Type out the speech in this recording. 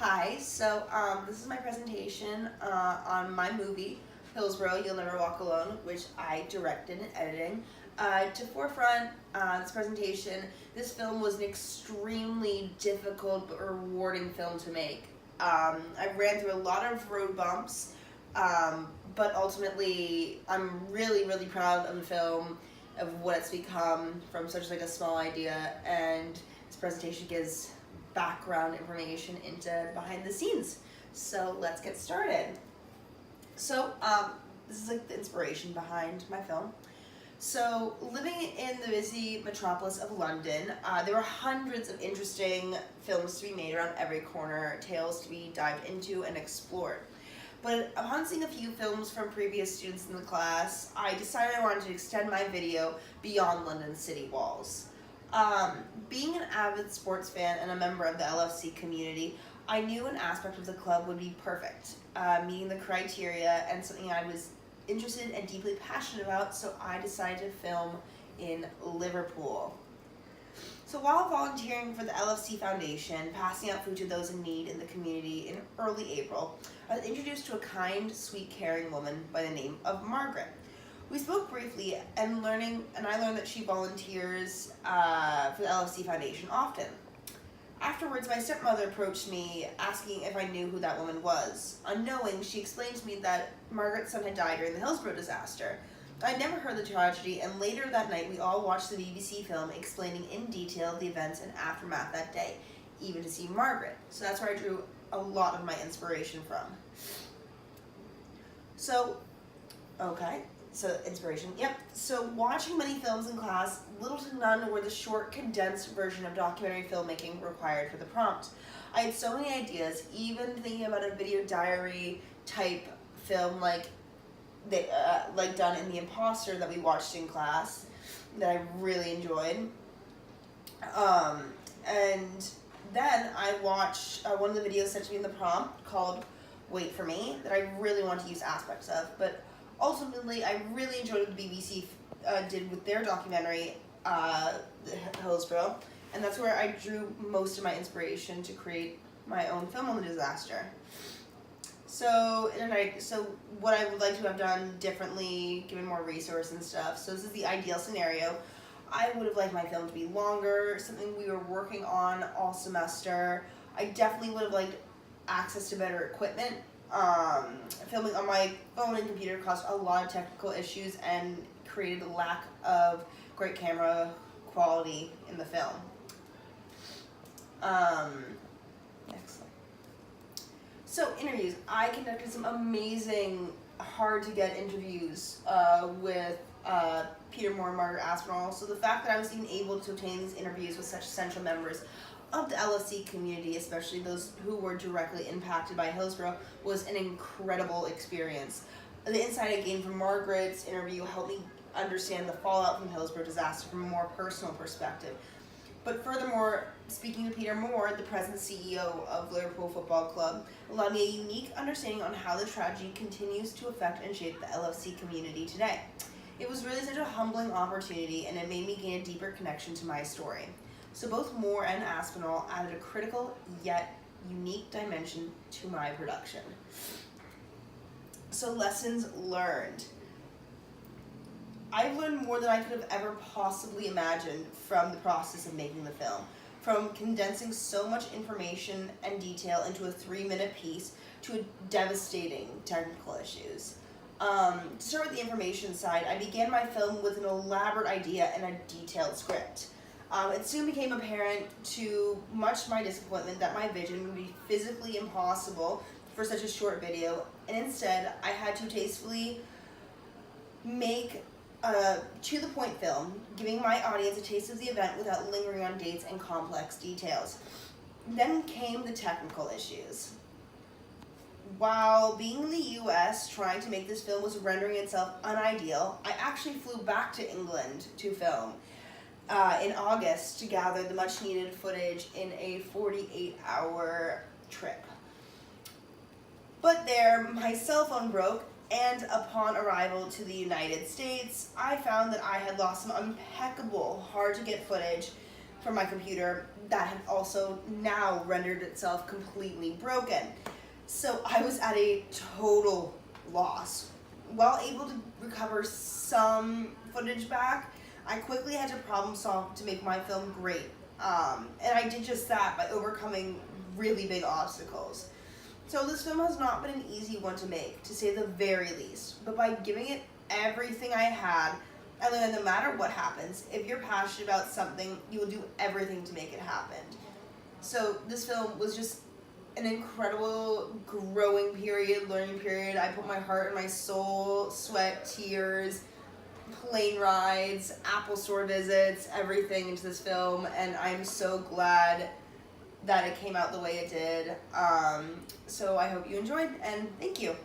Hi, this is my presentation on my movie, Hillsborough, You'll Never Walk Alone, which I directed and editing. To forefront this presentation, this film was an extremely difficult but rewarding film to make. I ran through a lot of road bumps, but ultimately I'm really, really proud of the film, of what it's become from such like a small idea, and this presentation gives background information into behind the scenes. So let's get started. This is like the inspiration behind my film. So living in the busy metropolis of London, there were hundreds of interesting films to be made around every corner, tales to be dived into and explored. But upon seeing a few films from previous students in the class, I decided I wanted to extend my video beyond London's city walls. Being an avid sports fan and a member of the LFC community, I knew an aspect of the club would be perfect, meeting the criteria and something I was interested and deeply passionate about, so I decided to film in Liverpool. So while volunteering for the LFC Foundation, passing out food to those in need in the community in early April, I was introduced to a kind, sweet, caring woman by the name of Margaret. We spoke briefly, and I learned that she volunteers for the LFC Foundation often. Afterwards, my stepmother approached me, asking if I knew who that woman was. Unknowing, she explained to me that Margaret's son had died during the Hillsborough disaster. I'd never heard the tragedy, and later that night we all watched the BBC film explaining in detail the events and aftermath that day, even to see Margaret. So that's where I drew a lot of my inspiration from. Inspiration, yep. So watching many films in class, little to none were the short, condensed version of documentary filmmaking required for the prompt. I had so many ideas, even thinking about a video diary type film like done in The Imposter that we watched in class, that I really enjoyed. And then I watched one of the videos sent to me in the prompt called Wait For Me that I really want to use aspects of, but ultimately, I really enjoyed what the BBC did with their documentary, Hillsborough, and that's where I drew most of my inspiration to create my own film on the disaster. So what I would like to have done differently, given more resource and stuff. So this is the ideal scenario. I would have liked my film to be longer, something we were working on all semester. I definitely would have liked access to better equipment. Filming on my phone and computer caused a lot of technical issues and created a lack of great camera quality in the film. Next slide. So interviews. I conducted some amazing, hard to get interviews with Peter Moore and Margaret Aspinall. So the fact that I was even able to obtain these interviews with such essential members of the LFC community, especially those who were directly impacted by Hillsborough, was an incredible experience. The insight I gained from Margaret's interview helped me understand the fallout from the Hillsborough disaster from a more personal perspective. But furthermore, speaking to Peter Moore, the present CEO of Liverpool Football Club, allowed me a unique understanding on how the tragedy continues to affect and shape the LFC community today. It was really such a humbling opportunity, and it made me gain a deeper connection to my story. So both Moore and Aspinall added a critical yet unique dimension to my production. So lessons learned. I've learned more than I could have ever possibly imagined from the process of making the film. From condensing so much information and detail into a 3-minute piece to devastating technical issues. To start with the information side, I began my film with an elaborate idea and a detailed script. It soon became apparent, to much my disappointment, that my vision would be physically impossible for such a short video, and instead I had to tastefully make a to-the-point film, giving my audience a taste of the event without lingering on dates and complex details. Then came the technical issues. While being in the US trying to make this film was rendering itself unideal, I actually flew back to England to film in August to gather the much needed footage in a 48-hour trip. But there, my cell phone broke, and upon arrival to the United States, I found that I had lost some impeccable, hard to get footage from my computer that had also now rendered itself completely broken. So I was at a total loss. While able to recover some footage back, I quickly had to problem solve to make my film great. And I did just that by overcoming really big obstacles. So this film has not been an easy one to make, to say the very least. But by giving it everything I had, I learned that no matter what happens, if you're passionate about something, you will do everything to make it happen. So this film was just an incredible growing period, learning period. I put my heart and my soul, sweat, tears, plane rides, Apple store visits, everything into this film, and I'm so glad that it came out the way it did. So I hope you enjoyed, and thank you.